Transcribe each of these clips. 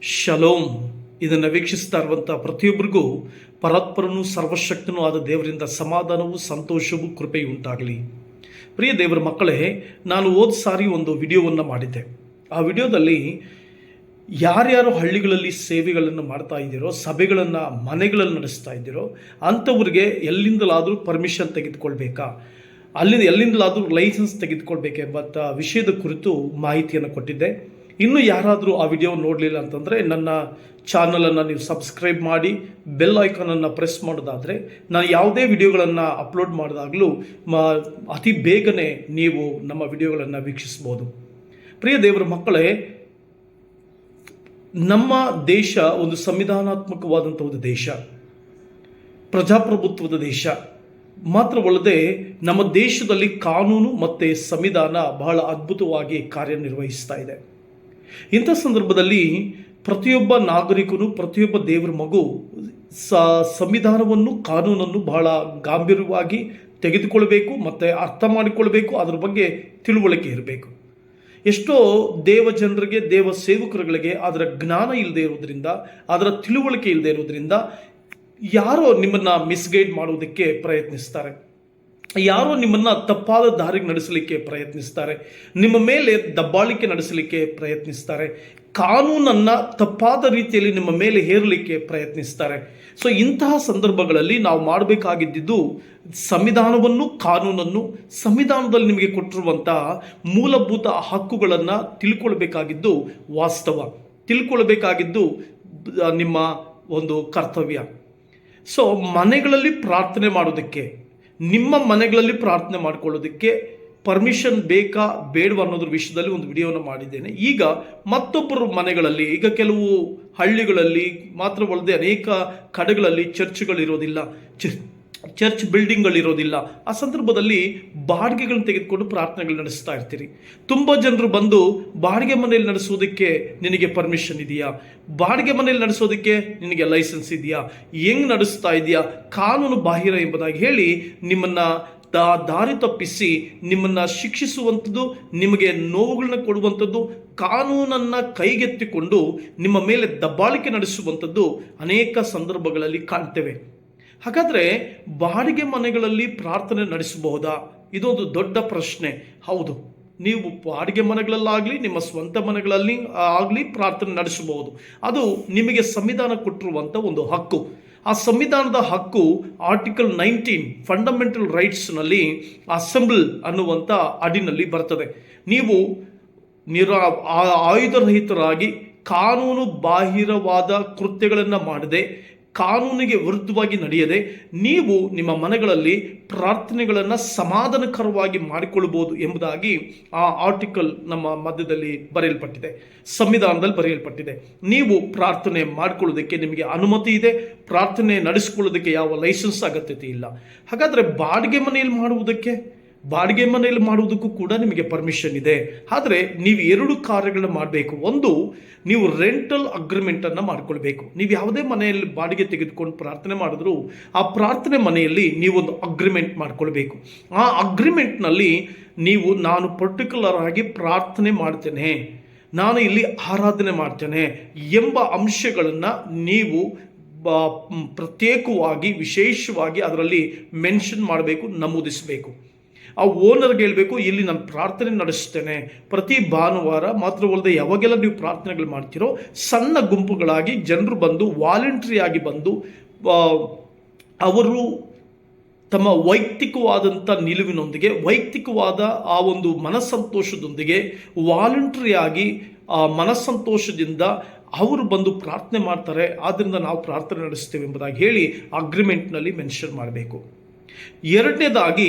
Shalom. ಇದನ್ನು ವೀಕ್ಷಿಸ್ತಾ ಇರುವಂಥ ಪ್ರತಿಯೊಬ್ಬರಿಗೂ ಪರಾತ್ಪರನೂ ಸರ್ವಶಕ್ತನೂ ಆದ ದೇವರಿಂದ ಸಮಾಧಾನವೂ ಸಂತೋಷವೂ ಕೃಪೆಯೂ ಉಂಟಾಗಲಿ. ಪ್ರಿಯ ದೇವರ ಮಕ್ಕಳೇ, ನಾನು ಹೋದ ಸಾರಿ ಒಂದು ವಿಡಿಯೋವನ್ನು ಮಾಡಿದ್ದೆ. ಆ ವಿಡಿಯೋದಲ್ಲಿ ಯಾರ್ಯಾರು ಹಳ್ಳಿಗಳಲ್ಲಿ ಸೇವೆಗಳನ್ನು ಮಾಡ್ತಾ ಇದ್ದೀರೋ, ಸಭೆಗಳನ್ನು ಮನೆಗಳಲ್ಲಿ ನಡೆಸ್ತಾ ಇದ್ದೀರೋ ಅಂಥವ್ರಿಗೆ ಎಲ್ಲಿಂದಲಾದರೂ ಪರ್ಮಿಷನ್ ತೆಗೆದುಕೊಳ್ಬೇಕಾ, ಎಲ್ಲಿಂದಲಾದರೂ ಲೈಸೆನ್ಸ್ ತೆಗೆದುಕೊಳ್ಬೇಕೆಂಬಂಥ ವಿಷಯದ ಕುರಿತು ಮಾಹಿತಿಯನ್ನು ಕೊಟ್ಟಿದ್ದೆ. ಇನ್ನು ಯಾರಾದರೂ ಆ ವಿಡಿಯೋ ನೋಡಲಿಲ್ಲ ಅಂತಂದರೆ ನನ್ನ ಚಾನಲನ್ನು ನೀವು ಸಬ್ಸ್ಕ್ರೈಬ್ ಮಾಡಿ ಬೆಲ್ ಐಕಾನನ್ನು ಪ್ರೆಸ್ ಮಾಡೋದಾದರೆ ನಾನು ಯಾವುದೇ ವಿಡಿಯೋಗಳನ್ನು ಅಪ್ಲೋಡ್ ಮಾಡಿದಾಗಲೂ ಅತಿ ಬೇಗನೆ ನೀವು ನಮ್ಮ ವಿಡಿಯೋಗಳನ್ನು ವೀಕ್ಷಿಸ್ಬೋದು. ಪ್ರಿಯ ದೇವರ ಮಕ್ಕಳೇ, ನಮ್ಮ ದೇಶ ಒಂದು ಸಂವಿಧಾನಾತ್ಮಕವಾದಂಥ ಒಂದು ದೇಶ, ಪ್ರಜಾಪ್ರಭುತ್ವದ ದೇಶ ಮಾತ್ರವಲ್ಲದೆ ನಮ್ಮ ದೇಶದಲ್ಲಿ ಕಾನೂನು ಮತ್ತು ಸಂವಿಧಾನ ಬಹಳ ಅದ್ಭುತವಾಗಿ ಕಾರ್ಯನಿರ್ವಹಿಸ್ತಾ ಇದೆ. ಇಂಥ ಸಂದರ್ಭದಲ್ಲಿ ಪ್ರತಿಯೊಬ್ಬ ನಾಗರಿಕನು, ಪ್ರತಿಯೊಬ್ಬ ದೇವರ ಮಗು ಸಂವಿಧಾನವನ್ನು, ಕಾನೂನನ್ನು ಬಹಳ ಗಾಂಭೀರ್ಯವಾಗಿ ತೆಗೆದುಕೊಳ್ಬೇಕು ಮತ್ತು ಅರ್ಥ ಮಾಡಿಕೊಳ್ಬೇಕು. ಅದರ ಬಗ್ಗೆ ತಿಳುವಳಿಕೆ ಇರಬೇಕು. ಎಷ್ಟೋ ದೇವ ಜನರಿಗೆ, ದೇವ ಸೇವಕರುಗಳಿಗೆ ಅದರ ಜ್ಞಾನ ಇಲ್ಲದೆ ಇರೋದ್ರಿಂದ, ಅದರ ತಿಳುವಳಿಕೆ ಇಲ್ಲದೆ ಇರೋದ್ರಿಂದ ಯಾರೋ ನಿಮ್ಮನ್ನು ಮಿಸ್ಗೈಡ್ ಮಾಡುವುದಕ್ಕೆ ಪ್ರಯತ್ನಿಸ್ತಾರೆ, ಯಾರೋ ನಿಮ್ಮನ್ನು ತಪ್ಪಾದ ದಾರಿಗೆ ನಡೆಸಲಿಕ್ಕೆ ಪ್ರಯತ್ನಿಸ್ತಾರೆ, ನಿಮ್ಮ ಮೇಲೆ ದಬ್ಬಾಳಿಕೆ ನಡೆಸಲಿಕ್ಕೆ ಪ್ರಯತ್ನಿಸ್ತಾರೆ, ಕಾನೂನನ್ನು ತಪ್ಪಾದ ರೀತಿಯಲ್ಲಿ ನಿಮ್ಮ ಮೇಲೆ ಹೇರಲಿಕ್ಕೆ ಪ್ರಯತ್ನಿಸ್ತಾರೆ. ಸೊ ಇಂತಹ ಸಂದರ್ಭಗಳಲ್ಲಿ ನಾವು ಮಾಡಬೇಕಾಗಿದ್ದು ಸಂವಿಧಾನವನ್ನು, ಕಾನೂನನ್ನು, ಸಂವಿಧಾನದಲ್ಲಿ ನಿಮಗೆ ಕೊಟ್ಟಿರುವಂತಹ ಮೂಲಭೂತ ಹಕ್ಕುಗಳನ್ನು ತಿಳ್ಕೊಳ್ಬೇಕಾಗಿದ್ದು ವಾಸ್ತವ, ತಿಳ್ಕೊಳ್ಬೇಕಾಗಿದ್ದು ನಿಮ್ಮ ಒಂದು ಕರ್ತವ್ಯ. ಸೊ ಮನೆಗಳಲ್ಲಿ ಪ್ರಾರ್ಥನೆ ಮಾಡೋದಕ್ಕೆ, ನಿಮ್ಮ ಮನೆಗಳಲ್ಲಿ ಪ್ರಾರ್ಥನೆ ಮಾಡಿಕೊಳ್ಳೋದಕ್ಕೆ ಪರ್ಮಿಷನ್ ಬೇಕಾ ಬೇಡವಾ ಅನ್ನೋದ್ರ ವಿಷಯದಲ್ಲಿ ಒಂದು ವಿಡಿಯೋನ ಮಾಡಿದ್ದೇನೆ. ಈಗ ಮತ್ತೊಬ್ಬರು ಮನೆಗಳಲ್ಲಿ, ಈಗ ಕೆಲವು ಹಳ್ಳಿಗಳಲ್ಲಿ ಮಾತ್ರವಲ್ಲದೆ ಅನೇಕ ಕಡೆಗಳಲ್ಲಿ ಚರ್ಚ್ಗಳಿರೋದಿಲ್ಲ, ಚರ್ಚ್ ಬಿಲ್ಡಿಂಗ್ಗಳಿರೋದಿಲ್ಲ. ಆ ಸಂದರ್ಭದಲ್ಲಿ ಬಾಡಿಗೆಗಳನ್ನ ತೆಗೆದುಕೊಂಡು ಪ್ರಾರ್ಥನೆಗಳು ನಡೆಸ್ತಾ ಇರ್ತೀರಿ. ತುಂಬ ಜನರು ಬಂದು ಬಾಡಿಗೆ ಮನೆಯಲ್ಲಿ ನಡೆಸೋದಕ್ಕೆ ನಿನಗೆ ಪರ್ಮಿಷನ್ ಇದೆಯಾ, ಬಾಡಿಗೆ ಮನೆಯಲ್ಲಿ ನಡೆಸೋದಕ್ಕೆ ನಿನಗೆ ಲೈಸೆನ್ಸ್ ಇದೆಯಾ, ಹೆಂಗ್ ನಡೆಸ್ತಾ ಇದೆಯಾ, ಕಾನೂನು ಬಾಹಿರ ಎಂಬುದಾಗಿ ಹೇಳಿ ನಿಮ್ಮನ್ನು ದಾರಿ ತಪ್ಪಿಸಿ ನಿಮ್ಮನ್ನು ಶಿಕ್ಷಿಸುವಂಥದ್ದು, ನಿಮಗೆ ನೋವುಗಳನ್ನ ಕೊಡುವಂಥದ್ದು, ಕಾನೂನನ್ನು ಕೈಗೆತ್ತಿಕೊಂಡು ನಿಮ್ಮ ಮೇಲೆ ದಬ್ಬಾಳಿಕೆ ನಡೆಸುವಂಥದ್ದು ಅನೇಕ ಸಂದರ್ಭಗಳಲ್ಲಿ ಕಾಣ್ತೇವೆ. ಹಾಗಾದರೆ ಬಾಡಿಗೆ ಮನೆಗಳಲ್ಲಿ ಪ್ರಾರ್ಥನೆ ನಡೆಸಬಹುದಾ? ಇದೊಂದು ದೊಡ್ಡ ಪ್ರಶ್ನೆ. ಹೌದು, ನೀವು ಬಾಡಿಗೆ ಮನೆಗಳಲ್ಲಾಗಲಿ ನಿಮ್ಮ ಸ್ವಂತ ಮನೆಗಳಲ್ಲಿ ಆಗಲಿ ಪ್ರಾರ್ಥನೆ ನಡೆಸಬಹುದು. ಅದು ನಿಮಗೆ ಸಂವಿಧಾನ ಕೊಟ್ಟಿರುವಂಥ ಒಂದು ಹಕ್ಕು. ಆ ಸಂವಿಧಾನದ ಹಕ್ಕು ಆರ್ಟಿಕಲ್ 19 ಫಂಡಮೆಂಟಲ್ ರೈಟ್ಸ್ನಲ್ಲಿ ಅಸೆಂಬಲ್ ಅನ್ನುವಂಥ ಅಡಿನಲ್ಲಿ ಬರ್ತದೆ. ನೀವು ಆಯುಧರಹಿತರಾಗಿ ಕಾನೂನು ಬಾಹಿರವಾದ ಕೃತ್ಯಗಳನ್ನು ಮಾಡದೆ, ಕಾನೂನಿಗೆ ವಿರುದ್ಧವಾಗಿ ನಡೆಯದೆ ನೀವು ನಿಮ್ಮ ಮನೆಗಳಲ್ಲಿ ಪ್ರಾರ್ಥನೆಗಳನ್ನು ಸಮಾಧಾನಕರವಾಗಿ ಮಾಡಿಕೊಳ್ಳಬಹುದು ಎಂಬುದಾಗಿ ಆ ಆರ್ಟಿಕಲ್ ನಮ್ಮ ಮಧ್ಯದಲ್ಲಿ ಬರೆಯಲ್ಪಟ್ಟಿದೆ, ಸಂವಿಧಾನದಲ್ಲಿ ಬರೆಯಲ್ಪಟ್ಟಿದೆ. ನೀವು ಪ್ರಾರ್ಥನೆ ಮಾಡಿಕೊಳ್ಳೋದಕ್ಕೆ ನಿಮಗೆ ಅನುಮತಿ ಇದೆ, ಪ್ರಾರ್ಥನೆ ನಡೆಸಿಕೊಳ್ಳೋದಕ್ಕೆ ಯಾವ ಲೈಸೆನ್ಸ್ ಅಗತ್ಯತೆ ಇಲ್ಲ. ಹಾಗಾದರೆ ಬಾಡಿಗೆ ಮನೆಯಲ್ಲಿ ಮಾಡುವುದಕ್ಕೂ ಕೂಡ ನಿಮಗೆ ಪರ್ಮಿಷನ್ ಇದೆ. ಆದರೆ ನೀವು ಎರಡು ಕಾರ್ಯಗಳನ್ನ ಮಾಡಬೇಕು. ಒಂದು, ನೀವು ರೆಂಟಲ್ ಅಗ್ರಿಮೆಂಟನ್ನು ಮಾಡಿಕೊಳ್ಬೇಕು. ನೀವು ಯಾವುದೇ ಮನೆಯಲ್ಲಿ ಬಾಡಿಗೆ ತೆಗೆದುಕೊಂಡು ಪ್ರಾರ್ಥನೆ ಮಾಡಿದ್ರು ಆ ಪ್ರಾರ್ಥನೆ ಮನೆಯಲ್ಲಿ ನೀವೊಂದು ಅಗ್ರಿಮೆಂಟ್ ಮಾಡಿಕೊಳ್ಬೇಕು. ಆ ಅಗ್ರಿಮೆಂಟ್ನಲ್ಲಿ ನೀವು ನಾನು ಪರ್ಟಿಕ್ಯುಲರ್ ಆಗಿ ಪ್ರಾರ್ಥನೆ ಮಾಡ್ತೇನೆ, ನಾನು ಇಲ್ಲಿ ಆರಾಧನೆ ಮಾಡ್ತೇನೆ ಎಂಬ ಅಂಶಗಳನ್ನು ನೀವು ಪ್ರತ್ಯೇಕವಾಗಿ ವಿಶೇಷವಾಗಿ ಅದರಲ್ಲಿ ಮೆನ್ಷನ್ ಮಾಡಬೇಕು, ನಮೂದಿಸಬೇಕು. ಆ ಓನರ್ಗೆ ಹೇಳಬೇಕು, ಇಲ್ಲಿ ನಾನು ಪ್ರಾರ್ಥನೆ ನಡೆಸ್ತೇನೆ ಪ್ರತಿ ಭಾನುವಾರ. ಮಾತ್ರವಲ್ಲದೆ ಯಾವಾಗೆಲ್ಲ ನೀವು ಪ್ರಾರ್ಥನೆಗಳು ಮಾಡ್ತೀರೋ ಸಣ್ಣ ಗುಂಪುಗಳಾಗಿ ಜನರು ಬಂದು ವಾಲಂಟ್ರಿಯಾಗಿ ಬಂದು ಅವರು ತಮ್ಮ ವೈಯಕ್ತಿಕವಾದಂಥ ನಿಲುವಿನೊಂದಿಗೆ, ವೈಯಕ್ತಿಕವಾದ ಆ ಒಂದು ಮನಸ್ಸಂತೋಷದೊಂದಿಗೆ ವಾಲಂಟ್ರಿಯಾಗಿ ಆ ಮನಸ್ಸಂತೋಷದಿಂದ ಅವರು ಬಂದು ಪ್ರಾರ್ಥನೆ ಮಾಡ್ತಾರೆ. ಆದ್ದರಿಂದ ನಾವು ಪ್ರಾರ್ಥನೆ ನಡೆಸ್ತೇವೆ ಎಂಬುದಾಗಿ ಹೇಳಿ ಅಗ್ರಿಮೆಂಟ್ನಲ್ಲಿ ಮೆನ್ಷನ್ ಮಾಡಬೇಕು. ಎರಡನೇದಾಗಿ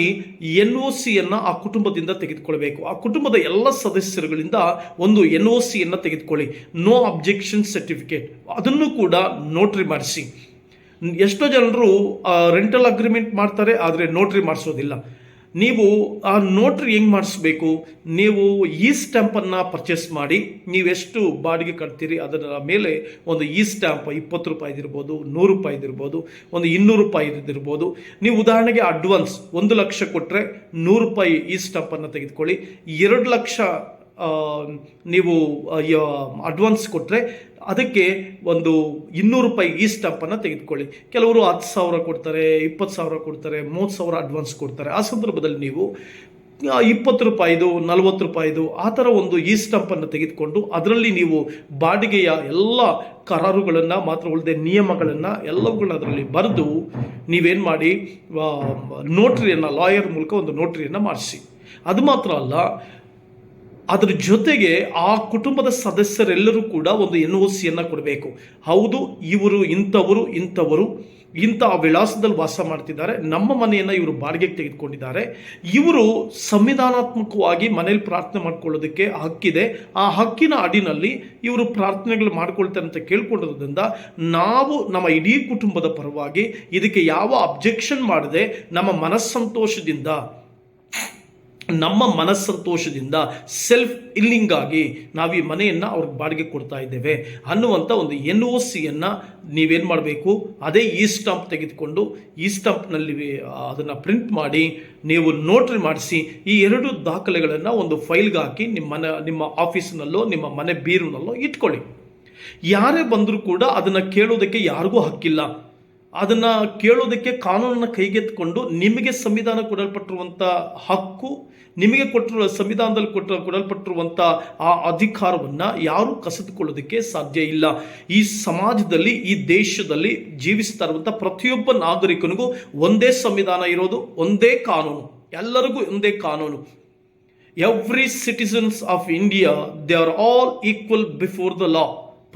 NOC ಆ ಕುಟುಂಬದಿಂದ ತೆಗೆದುಕೊಳ್ಬೇಕು. ಆ ಕುಟುಂಬದ ಎಲ್ಲ ಸದಸ್ಯರುಗಳಿಂದ ಒಂದು NOC ತೆಗೆದುಕೊಳ್ಳಿ, ನೋ ಅಬ್ಜೆಕ್ಷನ್ ಸರ್ಟಿಫಿಕೇಟ್. ಅದನ್ನು ಕೂಡ ನೋಟ್ರಿ ಮಾಡಿಸಿ. ಎಷ್ಟೋ ಜನರು ರೆಂಟಲ್ ಅಗ್ರಿಮೆಂಟ್ ಮಾಡ್ತಾರೆ, ಆದರೆ ನೋಟ್ರಿ ಮಾಡಿಸೋದಿಲ್ಲ. ನೀವು ಆ ನೋಟ್ರಿ ಹೆಂಗೆ ಮಾಡಿಸ್ಬೇಕು? ನೀವು ಸ್ಟ್ಯಾಂಪನ್ನು ಪರ್ಚೇಸ್ ಮಾಡಿ, ನೀವೆಷ್ಟು ಬಾಡಿಗೆ ಕಟ್ತೀರಿ ಅದರ ಮೇಲೆ ಒಂದು ಸ್ಟ್ಯಾಂಪ್ 20 ರೂಪಾಯಿದಿರ್ಬೋದು, 100 ರೂಪಾಯಿದಿರ್ಬೋದು, ಒಂದು 200 ರೂಪಾಯಿದಿರ್ಬೋದು. ನೀವು ಉದಾಹರಣೆಗೆ ಅಡ್ವಾನ್ಸ್ 1 ಲಕ್ಷ ಕೊಟ್ಟರೆ 100 ರೂಪಾಯಿ ಸ್ಟ್ಯಾಂಪನ್ನು ತೆಗೆದುಕೊಳ್ಳಿ. 2 ಲಕ್ಷ ಆ, ನೀವು ಅಡ್ವಾನ್ಸ್ ಕೊಟ್ಟರೆ ಅದಕ್ಕೆ ಒಂದು 200 ರೂಪಾಯಿ ಈ ಸ್ಟಾಂಪನ್ನು ತೆಗೆದುಕೊಳ್ಳಿ. ಕೆಲವರು 10,000 ಕೊಡ್ತಾರೆ, 20,000 ಕೊಡ್ತಾರೆ, 30,000 ಅಡ್ವಾನ್ಸ್ ಕೊಡ್ತಾರೆ. ಆ ಸಂದರ್ಭದಲ್ಲಿ ನೀವು 20 ರೂಪಾಯಿದು, 40 ರೂಪಾಯಿದು ಆ ಥರ ಒಂದು ಈ ಸ್ಟಾಂಪನ್ನು ತೆಗೆದುಕೊಂಡು ಅದರಲ್ಲಿ ನೀವು ಬಾಡಿಗೆಯ ಎಲ್ಲ ಕರಾರುಗಳನ್ನು ಮಾತ್ರ ಉಳಿದ ನಿಯಮಗಳನ್ನು ಎಲ್ಲವುಗಳನ್ನ ಅದರಲ್ಲಿ ಬರೆದು ನೀವೇನು ಮಾಡಿ ನೋಟ್ರಿಯನ್ನು, ಲಾಯರ್ ಮೂಲಕ ಒಂದು ನೋಟ್ರಿಯನ್ನು ಮಾಡಿಸಿ. ಅದು ಮಾತ್ರ ಅಲ್ಲ, ಅದರ ಜೊತೆಗೆ ಆ ಕುಟುಂಬದ ಸದಸ್ಯರೆಲ್ಲರೂ ಕೂಡ ಒಂದು NOCಯನ್ನು ಕೊಡಬೇಕು. ಹೌದು, ಇವರು ಇಂಥವರು ಇಂಥ ವಿಳಾಸದಲ್ಲಿ ವಾಸ ಮಾಡ್ತಿದ್ದಾರೆ, ನಮ್ಮ ಮನೆಯನ್ನು ಇವರು ಬಾಡಿಗೆಗೆ ತೆಗೆದುಕೊಂಡಿದ್ದಾರೆ, ಇವರು ಸಂವಿಧಾನಾತ್ಮಕವಾಗಿ ಮನೇಲಿ ಪ್ರಾರ್ಥನೆ ಮಾಡ್ಕೊಳ್ಳೋದಕ್ಕೆ ಹಕ್ಕಿದೆ, ಆ ಹಕ್ಕಿನ ಅಡಿನಲ್ಲಿ ಇವರು ಪ್ರಾರ್ಥನೆಗಳು ಮಾಡ್ಕೊಳ್ತಾರೆ ಅಂತ ಕೇಳ್ಕೊಂಡಿರೋದ್ರಿಂದ ನಾವು ನಮ್ಮ ಇಡೀ ಕುಟುಂಬದ ಪರವಾಗಿ ಇದಕ್ಕೆ ಯಾವ ಅಬ್ಜೆಕ್ಷನ್ ಮಾಡದೆ ನಮ್ಮ ಮನಸ್ಸಂತೋಷದಿಂದ ಸೆಲ್ಫ್ ಇಲ್ಲಿಂಗಾಗಿ ನಾವು ಈ ಮನೆಯನ್ನು ಅವ್ರಿಗೆ ಬಾಡಿಗೆ ಕೊಡ್ತಾ ಇದ್ದೇವೆ ಅನ್ನುವಂಥ ಒಂದು NOCಯನ್ನು ನೀವೇನು ಮಾಡಬೇಕು, ಅದೇ ಈ ಸ್ಟಾಂಪ್ ತೆಗೆದುಕೊಂಡು ಈ ಸ್ಟಾಂಪ್ನಲ್ಲಿ ಅದನ್ನು ಪ್ರಿಂಟ್ ಮಾಡಿ ನೀವು ನೋಟ್ರಿ ಮಾಡಿಸಿ ಈ 2 ದಾಖಲೆಗಳನ್ನು ಒಂದು ಫೈಲ್ಗೆ ಹಾಕಿ ನಿಮ್ಮ ಆಫೀಸಿನಲ್ಲೋ ನಿಮ್ಮ ಮನೆ ಬೀರುನಲ್ಲೋ ಇಟ್ಕೊಳ್ಳಿ. ಯಾರೇ ಬಂದರೂ ಕೂಡ ಅದನ್ನು ಕೇಳೋದಕ್ಕೆ ಯಾರಿಗೂ ಹಕ್ಕಿಲ್ಲ. ಅದನ್ನು ಕೇಳೋದಕ್ಕೆ ಕಾನೂನನ್ನು ಕೈಗೆತ್ತಿಕೊಂಡು ನಿಮಗೆ ಸಂವಿಧಾನ ಕೊಡಲ್ಪಟ್ಟಿರುವಂಥ ಹಕ್ಕು, ನಿಮಗೆ ಸಂವಿಧಾನದಲ್ಲಿ ಕೊಡಲ್ಪಟ್ಟಿರುವಂಥ ಆ ಅಧಿಕಾರವನ್ನು ಯಾರೂ ಕಸಿದುಕೊಳ್ಳೋದಕ್ಕೆ ಸಾಧ್ಯ ಇಲ್ಲ. ಈ ಸಮಾಜದಲ್ಲಿ, ಈ ದೇಶದಲ್ಲಿ ಜೀವಿಸ್ತಾ ಇರುವಂಥ ಪ್ರತಿಯೊಬ್ಬ ನಾಗರಿಕನಿಗೂ ಒಂದೇ ಸಂವಿಧಾನ ಇರೋದು, ಒಂದೇ ಕಾನೂನು, ಎಲ್ಲರಿಗೂ ಒಂದೇ ಕಾನೂನು. Every citizens of India, they are all equal before the law.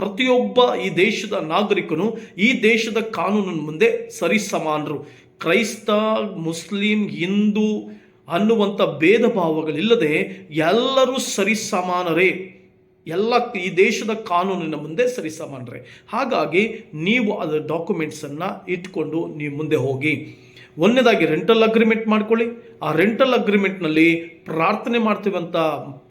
ಪ್ರತಿಯೊಬ್ಬ ಈ ದೇಶದ ನಾಗರಿಕನು ಈ ದೇಶದ ಕಾನೂನಿನ ಮುಂದೆ ಸರಿಸಮಾನರು. ಕ್ರೈಸ್ತ, ಮುಸ್ಲಿಂ, ಹಿಂದೂ ಅನ್ನುವಂಥ ಭೇದ ಭಾವಗಳಿಲ್ಲದೆ ಎಲ್ಲರೂ ಸರಿಸಮಾನರೇ. ಈ ದೇಶದ ಕಾನೂನಿನ ಮುಂದೆ ಸರಿಸಮಾನರೇ. ಹಾಗಾಗಿ ನೀವು ಅದರ ಡಾಕ್ಯುಮೆಂಟ್ಸನ್ನು ಇಟ್ಕೊಂಡು ನೀವು ಮುಂದೆ ಹೋಗಿ. ಒಂದನೇದಾಗಿ ರೆಂಟಲ್ ಅಗ್ರಿಮೆಂಟ್ ಮಾಡ್ಕೊಳ್ಳಿ. ಆ ರೆಂಟಲ್ ಅಗ್ರಿಮೆಂಟ್ನಲ್ಲಿ ಪ್ರಾರ್ಥನೆ ಮಾಡ್ತೀವಿ ಅಂತ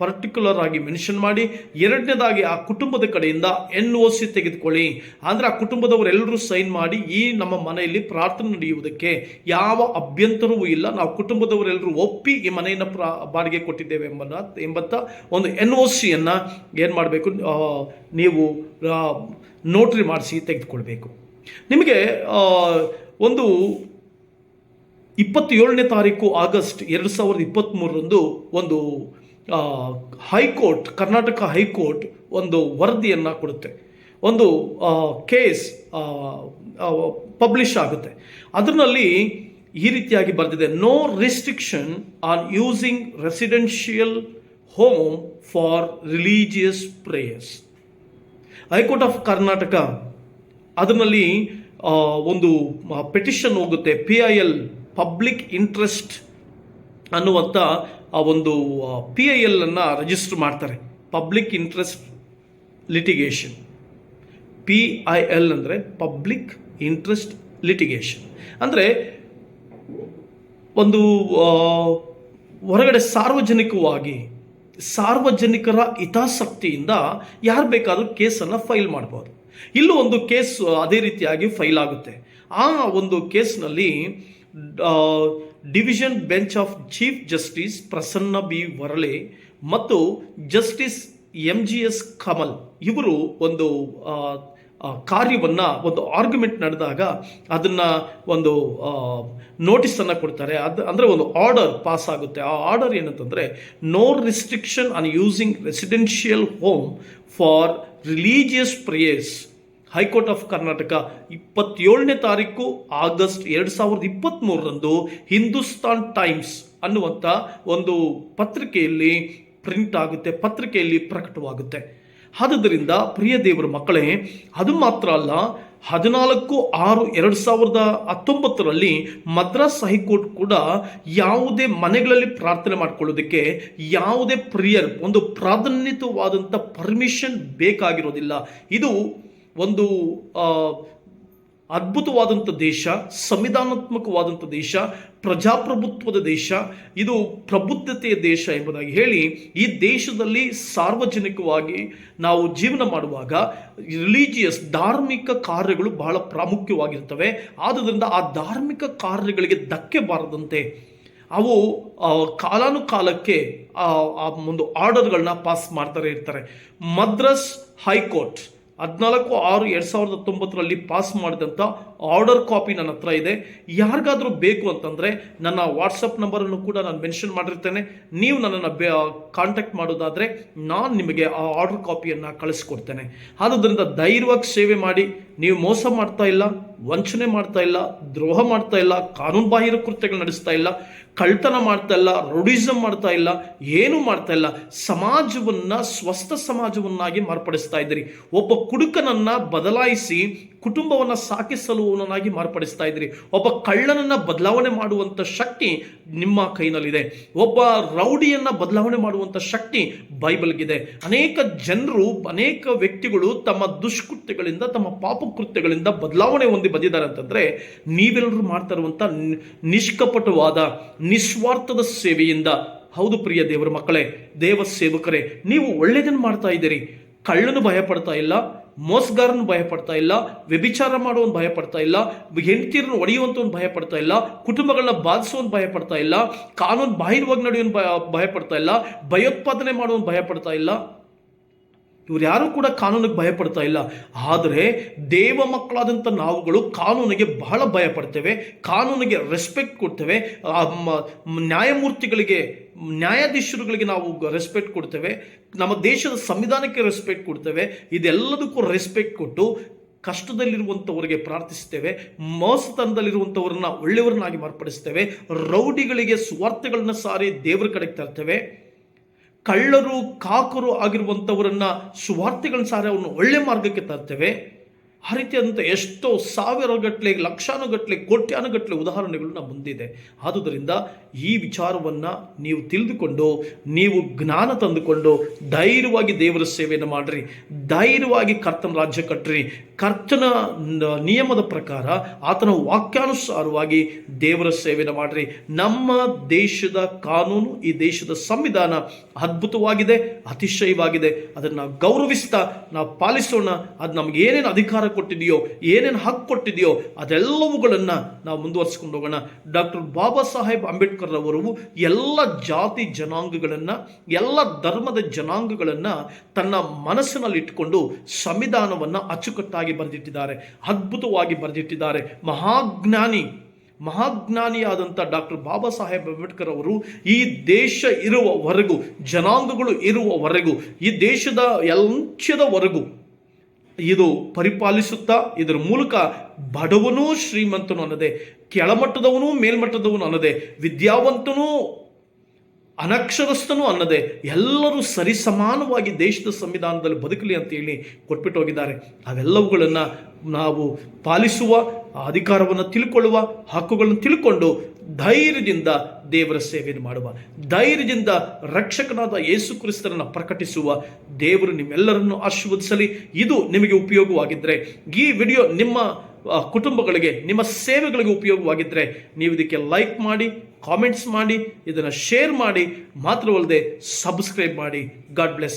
ಪರ್ಟಿಕ್ಯುಲರ್ ಆಗಿ ಮೆನ್ಷನ್ ಮಾಡಿ. ಎರಡನೇದಾಗಿ ಆ ಕುಟುಂಬದ ಕಡೆಯಿಂದ NOC ತೆಗೆದುಕೊಳ್ಳಿ. ಅಂದರೆ ಆ ಕುಟುಂಬದವರೆಲ್ಲರೂ ಸೈನ್ ಮಾಡಿ ಈ ನಮ್ಮ ಮನೆಯಲ್ಲಿ ಪ್ರಾರ್ಥನೆ ನಡೆಯುವುದಕ್ಕೆ ಯಾವ ಅಭ್ಯಂತರವೂ ಇಲ್ಲ, ನಾವು ಕುಟುಂಬದವರೆಲ್ಲರೂ ಒಪ್ಪಿ ಈ ಮನೆಯನ್ನು ಬಾಡಿಗೆ ಕೊಟ್ಟಿದ್ದೇವೆ ಎಂಬಂಥ ಒಂದು NOCಯನ್ನು ಏನು ಮಾಡಬೇಕು, ನೀವು ನೋಟ್ರಿ ಮಾಡಿಸಿ ತೆಗೆದುಕೊಳ್ಬೇಕು. ನಿಮಗೆ ಒಂದು 27ನೇ ತಾರೀಕು ಆಗಸ್ಟ್ 2023ರಂದು ಒಂದು ಹೈಕೋರ್ಟ್, ಕರ್ನಾಟಕ ಹೈಕೋರ್ಟ್ ಒಂದು ವರದಿಯನ್ನು ಕೊಡುತ್ತೆ. ಒಂದು ಕೇಸ್ ಪಬ್ಲಿಷ್ ಆಗುತ್ತೆ. ಅದರಲ್ಲಿ ಈ ರೀತಿಯಾಗಿ ಬರೆದಿದೆ: no restriction on using residential home for religious prayers. High court of Karnataka ಅದರಲ್ಲಿ ಒಂದು ಪೆಟಿಷನ್ ಹೋಗುತ್ತೆ. PIL, ಪಬ್ಲಿಕ್ ಇಂಟ್ರೆಸ್ಟ್ ಅನ್ನುವಂಥ ಆ ಒಂದು PIL ಅನ್ನು ರಿಜಿಸ್ಟರ್ ಮಾಡ್ತಾರೆ. Public interest litigation. PIL ಅಂದರೆ ಪಬ್ಲಿಕ್ ಇಂಟ್ರೆಸ್ಟ್ ಲಿಟಿಗೇಷನ್. ಅಂದರೆ ಒಂದು ಹೊರಗಡೆ ಸಾರ್ವಜನಿಕರ ಹಿತಾಸಕ್ತಿಯಿಂದ ಯಾರು ಬೇಕಾದರೂ ಕೇಸನ್ನು ಫೈಲ್ ಮಾಡ್ಬೋದು. ಇಲ್ಲೂ ಒಂದು ಕೇಸ್ ಅದೇ ರೀತಿಯಾಗಿ ಫೈಲ್ ಆಗುತ್ತೆ. ಆ ಒಂದು ಕೇಸ್ನಲ್ಲಿ division bench of chief justice Prasanna B Varale ಮತ್ತು ಜಸ್ಟಿಸ್ MGS ಕಮಲ್ ಇವರು ಒಂದು ಕಾರ್ಯವನ್ನು, ಒಂದು ಆರ್ಗ್ಯುಮೆಂಟ್ ನಡೆದಾಗ ಅದನ್ನು ಒಂದು ನೋಟಿಸನ್ನು ಕೊಡ್ತಾರೆ. ಅಂದರೆ ಒಂದು ಆರ್ಡರ್ ಪಾಸ್ ಆಗುತ್ತೆ. ಆ ಆರ್ಡರ್ ಏನಂತಂದರೆ, no restriction on using residential home for religious prayers. High court of Karnataka 27ನೇ ತಾರೀಕು ಆಗಸ್ಟ್ 2023ರಂದು ಹಿಂದೂಸ್ತಾನ್ ಟೈಮ್ಸ್ ಅನ್ನುವಂಥ ಒಂದು ಪತ್ರಿಕೆಯಲ್ಲಿ ಪ್ರಿಂಟ್ ಆಗುತ್ತೆ, ಪತ್ರಿಕೆಯಲ್ಲಿ ಪ್ರಕಟವಾಗುತ್ತೆ. ಆದ್ದರಿಂದ ಪ್ರಿಯ ದೇವರ ಮಕ್ಕಳೇ, ಅದು ಮಾತ್ರ ಅಲ್ಲ, 14/6/2019ರಲ್ಲಿ ಮದ್ರಾಸ್ ಹೈಕೋರ್ಟ್ ಕೂಡ ಯಾವುದೇ ಮನೆಗಳಲ್ಲಿ ಪ್ರಾರ್ಥನೆ ಮಾಡ್ಕೊಳ್ಳೋದಕ್ಕೆ ಯಾವುದೇ ಪ್ರಿಯರ್, ಒಂದು ಪ್ರಾಧಾನ್ಯತವಾದಂಥ ಪರ್ಮಿಷನ್ ಬೇಕಾಗಿರೋದಿಲ್ಲ. ಇದು ಒಂದು ಅದ್ಭುತವಾದಂಥ ದೇಶ, ಸಂವಿಧಾನಾತ್ಮಕವಾದಂಥ ದೇಶ, ಪ್ರಜಾಪ್ರಭುತ್ವದ ದೇಶ, ಇದು ಪ್ರಬುದ್ಧತೆಯ ದೇಶ ಎಂಬುದಾಗಿ ಹೇಳಿ, ಈ ದೇಶದಲ್ಲಿ ಸಾರ್ವಜನಿಕವಾಗಿ ನಾವು ಜೀವನ ಮಾಡುವಾಗ ರಿಲಿಜಿಯಸ್, ಧಾರ್ಮಿಕ ಕಾರ್ಯಗಳು ಬಹಳ ಪ್ರಾಮುಖ್ಯವಾಗಿರ್ತವೆ. ಆದುದರಿಂದ ಆ ಧಾರ್ಮಿಕ ಕಾರ್ಯಗಳಿಗೆ ಧಕ್ಕೆ ಬಾರದಂತೆ ಅವು ಕಾಲಾನುಕಾಲಕ್ಕೆ ಒಂದು ಆರ್ಡರ್ಗಳನ್ನ ಪಾಸ್ ಮಾಡ್ತಾರೆ ಇರ್ತಾರೆ. ಮದ್ರಾಸ್ ಹೈಕೋರ್ಟ್ 14/6/2019 ಪಾಸ್ ಮಾಡಿದಂಥ ಆರ್ಡರ್ ಕಾಪಿ ನನ್ನ ಹತ್ರ ಇದೆ. ಯಾರಿಗಾದರೂ ಬೇಕು ಅಂತಂದರೆ ನನ್ನ ವಾಟ್ಸಪ್ ನಂಬರನ್ನು ಕೂಡ ನಾನು ಮೆನ್ಷನ್ ಮಾಡಿರ್ತೇನೆ. ನೀವು ನನ್ನನ್ನು ಕಾಂಟ್ಯಾಕ್ಟ್ ಮಾಡೋದಾದರೆ ನಾನು ನಿಮಗೆ ಆ ಆರ್ಡರ್ ಕಾಪಿಯನ್ನು ಕಳಿಸ್ಕೊಡ್ತೇನೆ. ಆದುದರಿಂದ ಧೈರ್ಯವಾಗಿ ಸೇವೆ ಮಾಡಿ. ನೀವು ಮೋಸ ಮಾಡ್ತಾ ಇಲ್ಲ, ವಂಚನೆ ಮಾಡ್ತಾ ಇಲ್ಲ, ದ್ರೋಹ ಮಾಡ್ತಾ ಇಲ್ಲ, ಕಾನೂನು ಬಾಹಿರ ಕೃತ್ಯಗಳು ನಡೆಸ್ತಾ ಇಲ್ಲ, ಕಳ್ತನ ಮಾಡ್ತಾ ಇಲ್ಲ, ರೌಡಿಸಮ್ ಮಾಡ್ತಾ ಇಲ್ಲ, ಏನೂ ಮಾಡ್ತಾ ಇಲ್ಲ. ಸಮಾಜವನ್ನು ಸ್ವಸ್ಥ ಸಮಾಜವನ್ನಾಗಿ ಮಾರ್ಪಡಿಸ್ತಾ ಇದ್ದೀರಿ. ಒಬ್ಬ ಕುಡುಕನನ್ನ ಬದಲಾಯಿಸಿ ಕುಟುಂಬವನ್ನು ಸಾಕಿಸಲುವನಾಗಿ ಮಾರ್ಪಡಿಸ್ತಾ ಇದ್ದೀರಿ. ಒಬ್ಬ ಕಳ್ಳನನ್ನ ಬದಲಾವಣೆ ಮಾಡುವಂಥ ಶಕ್ತಿ ನಿಮ್ಮ ಕೈನಲ್ಲಿದೆ. ಒಬ್ಬ ರೌಡಿಯನ್ನ ಬದಲಾವಣೆ ಮಾಡುವಂಥ ಶಕ್ತಿ ಬೈಬಲ್ಗಿದೆ. ಅನೇಕ ಜನರು, ಅನೇಕ ವ್ಯಕ್ತಿಗಳು ತಮ್ಮ ದುಷ್ಕೃತ್ಯಗಳಿಂದ, ತಮ್ಮ ಪಾಪಕೃತ್ಯಗಳಿಂದ ಬದಲಾವಣೆ ಹೊಂದಿ ಬಂದಿದ್ದಾರೆ ಅಂತಂದ್ರೆ ನೀವೆಲ್ಲರೂ ಮಾಡ್ತಾ ಇರುವಂಥ ನಿಷ್ಕಪಟವಾದ ನಿಸ್ವಾರ್ಥದ ಸೇವೆಯಿಂದ. ಹೌದು ಪ್ರಿಯ ದೇವರ ಮಕ್ಕಳೇ, ದೇವ ಸೇವಕರೇ, ನೀವು ಒಳ್ಳೆಯದನ್ನು ಮಾಡ್ತಾ ಇದ್ದೀರಿ. ಕಳ್ಳನು ಭಯಪಡ್ತಾ ಇಲ್ಲ, ಮೋಸಗಾರನು ಭಯಪಡ್ತಾ ಇಲ್ಲ, ವ್ಯಭಿಚಾರ ಮಾಡುವನು ಭಯಪಡ್ತಾ ಇಲ್ಲ, ಹೆಂಡತಿರನ್ನು ಒಡೆಯುವಂಥವನು ಭಯಪಡ್ತಾ ಇಲ್ಲ, ಕುಟುಂಬಗಳನ್ನ ಬಾಧಿಸುವನು ಭಯಪಡ್ತಾ ಇಲ್ಲ, ಕಾನೂನು ಬಾಹಿರವಾಗಿ ನಡೆಯುವನು ಭಯಪಡ್ತಾ ಇಲ್ಲ, ಭಯೋತ್ಪಾದನೆ ಮಾಡುವನು ಭಯಪಡ್ತಾ ಇಲ್ಲ. ಇವ್ರು ಯಾರು ಕೂಡ ಕಾನೂನಿಗೆ ಭಯಪಡ್ತಾ ಇಲ್ಲ. ಆದರೆ ದೇವ ಮಕ್ಕಳಾದಂಥ ನಾವುಗಳು ಕಾನೂನಿಗೆ ಬಹಳ ಭಯಪಡ್ತೇವೆ, ಕಾನೂನಿಗೆ ರೆಸ್ಪೆಕ್ಟ್ ಕೊಡ್ತೇವೆ, ನ್ಯಾಯಮೂರ್ತಿಗಳಿಗೆ, ನ್ಯಾಯಾಧೀಶರುಗಳಿಗೆ ನಾವು ರೆಸ್ಪೆಕ್ಟ್ ಕೊಡ್ತೇವೆ, ನಮ್ಮ ದೇಶದ ಸಂವಿಧಾನಕ್ಕೆ ರೆಸ್ಪೆಕ್ಟ್ ಕೊಡ್ತೇವೆ. ಇದೆಲ್ಲದಕ್ಕೂ ರೆಸ್ಪೆಕ್ಟ್ ಕೊಟ್ಟು ಕಷ್ಟದಲ್ಲಿರುವಂಥವರಿಗೆ ಪ್ರಾರ್ಥಿಸ್ತೇವೆ, ಮೋಸತನದಲ್ಲಿರುವಂಥವ್ರನ್ನ ಒಳ್ಳೆಯವರನ್ನಾಗಿ ಮಾರ್ಪಡಿಸ್ತೇವೆ, ರೌಡಿಗಳಿಗೆ ಸುವಾರ್ತೆಗಳನ್ನ ಸಾರಿ ದೇವರ ಕಡೆಗೆ ತರ್ತೇವೆ, ಕಳ್ಳರು ಕಾಕರು ಆಗಿರುವಂಥವರನ್ನ ಸುವಾರ್ತೆಗಳನ್ನ ಸಾರಿ ಅವ್ರನ್ನ ಒಳ್ಳೆ ಮಾರ್ಗಕ್ಕೆ ತರ್ತೇವೆ. ಆ ರೀತಿಯಾದಂಥ ಎಷ್ಟೋ ಸಾವಿರಗಟ್ಟಲೆ, ಲಕ್ಷಾನುಗಟ್ಟಲೆ, ಕೋಟ್ಯಾನುಗಟ್ಟಲೆ ಉದಾಹರಣೆಗಳು ನಮ್ಮ ಮುಂದಿದೆ. ಆದುದರಿಂದ ಈ ವಿಚಾರವನ್ನು ನೀವು ತಿಳಿದುಕೊಂಡು, ನೀವು ಜ್ಞಾನ ತಂದುಕೊಂಡು ಧೈರ್ಯವಾಗಿ ದೇವರ ಸೇವೆಯನ್ನು ಮಾಡಿರಿ. ಧೈರ್ಯವಾಗಿ ಕರ್ತನ ರಾಜ್ಯ ಕಟ್ಟಿರಿ. ಕರ್ತನ ನಿಯಮದ ಪ್ರಕಾರ, ಆತನ ವಾಕ್ಯಾನುಸಾರವಾಗಿ ದೇವರ ಸೇವೆಯನ್ನು ಮಾಡಿರಿ. ನಮ್ಮ ದೇಶದ ಕಾನೂನು, ಈ ದೇಶದ ಸಂವಿಧಾನ ಅದ್ಭುತವಾಗಿದೆ, ಅತಿಶಯವಾಗಿದೆ. ಅದನ್ನು ನಾವು ಗೌರವಿಸ್ತಾ ನಾವು ಪಾಲಿಸೋಣ. ಅದು ನಮ್ಗೆ ಏನೇನು ಅಧಿಕಾರ ಕೊಟ್ಟಿದೆಯೋ, ಏನೇನು ಹಕ್ಕು ಕೊಟ್ಟಿದೆಯೋ ಅದೆಲ್ಲವುಗಳನ್ನು ನಾವು ಮುಂದುವರಿಸಿಕೊಂಡು ಹೋಗೋಣ. ಡಾಕ್ಟರ್ ಬಾಬಾ ಸಾಹೇಬ್ ಅಂಬೇಡ್ಕರ್ ಅವರು ಎಲ್ಲ ಜಾತಿ ಜನಾಂಗಗಳನ್ನು, ಎಲ್ಲ ಧರ್ಮದ ಜನಾಂಗಗಳನ್ನು ತನ್ನ ಮನಸ್ಸಿನಲ್ಲಿ ಇಟ್ಟುಕೊಂಡು ಸಂವಿಧಾನವನ್ನು ಅಚ್ಚುಕಟ್ಟಾಗಿ ಬರೆದಿಟ್ಟಿದ್ದಾರೆ, ಅದ್ಭುತವಾಗಿ ಬರೆದಿಟ್ಟಿದ್ದಾರೆ. ಮಹಾಜ್ಞಾನಿಯಾದಂಥ ಡಾಕ್ಟರ್ ಬಾಬಾ ಸಾಹೇಬ್ ಅಂಬೇಡ್ಕರ್ ಅವರು ಈ ದೇಶ ಇರುವವರೆಗೂ, ಜನಾಂಗಗಳು ಇರುವವರೆಗೂ, ಈ ದೇಶದ ಅಂತ್ಯದವರೆಗೂ ಇದು ಪರಿಪಾಲಿಸುತ್ತಾ, ಇದರ ಮೂಲಕ ಬಡವನೂ ಶ್ರೀಮಂತನು ಅನ್ನದೆ, ಕೆಳಮಟ್ಟದವನು ಮೇಲ್ಮಟ್ಟದವನು ಅನ್ನದೆ, ವಿದ್ಯಾವಂತನೂ ಅನಕ್ಷರಸ್ಥನು ಅನ್ನದೆ ಎಲ್ಲರೂ ಸರಿಸಮಾನವಾಗಿ ದೇಶದ ಸಂವಿಧಾನದಲ್ಲಿ ಬದುಕಲಿ ಅಂತೇಳಿ ಕೊಟ್ಬಿಟ್ಟು ಹೋಗಿದ್ದಾರೆ. ಅವೆಲ್ಲವುಗಳನ್ನು ನಾವು ಪಾಲಿಸುವ, ಅಧಿಕಾರವನ್ನು ತಿಳ್ಕೊಳ್ಳುವ, ಹಕ್ಕುಗಳನ್ನು ತಿಳ್ಕೊಂಡು ಧೈರ್ಯದಿಂದ ದೇವರ ಸೇವೆಯನ್ನು ಮಾಡುವ, ಧೈರ್ಯದಿಂದ ರಕ್ಷಕನಾದ ಯೇಸು ಕ್ರಿಸ್ತನನ್ನು ಪ್ರಕಟಿಸುವ. ದೇವರು ನಿಮ್ಮೆಲ್ಲರನ್ನು ಆಶೀರ್ವದಿಸಲಿ. ಇದು ನಿಮಗೆ ಉಪಯೋಗವಾಗಿದ್ದರೆ, ಈ ವಿಡಿಯೋ ನಿಮ್ಮ ಕುಟುಂಬಗಳಿಗೆ, ನಿಮ್ಮ ಸೇವೆಗಳಿಗೆ ಉಪಯೋಗವಾಗಿದ್ದರೆ ನೀವು ಇದಕ್ಕೆ ಲೈಕ್ ಮಾಡಿ, ಕಾಮೆಂಟ್ಸ್ ಮಾಡಿ, ಇದನ್ನು ಶೇರ್ ಮಾಡಿ, ಮಾತ್ರವಲ್ಲದೆ ಸಬ್ಸ್ಕ್ರೈಬ್ ಮಾಡಿ. God bless.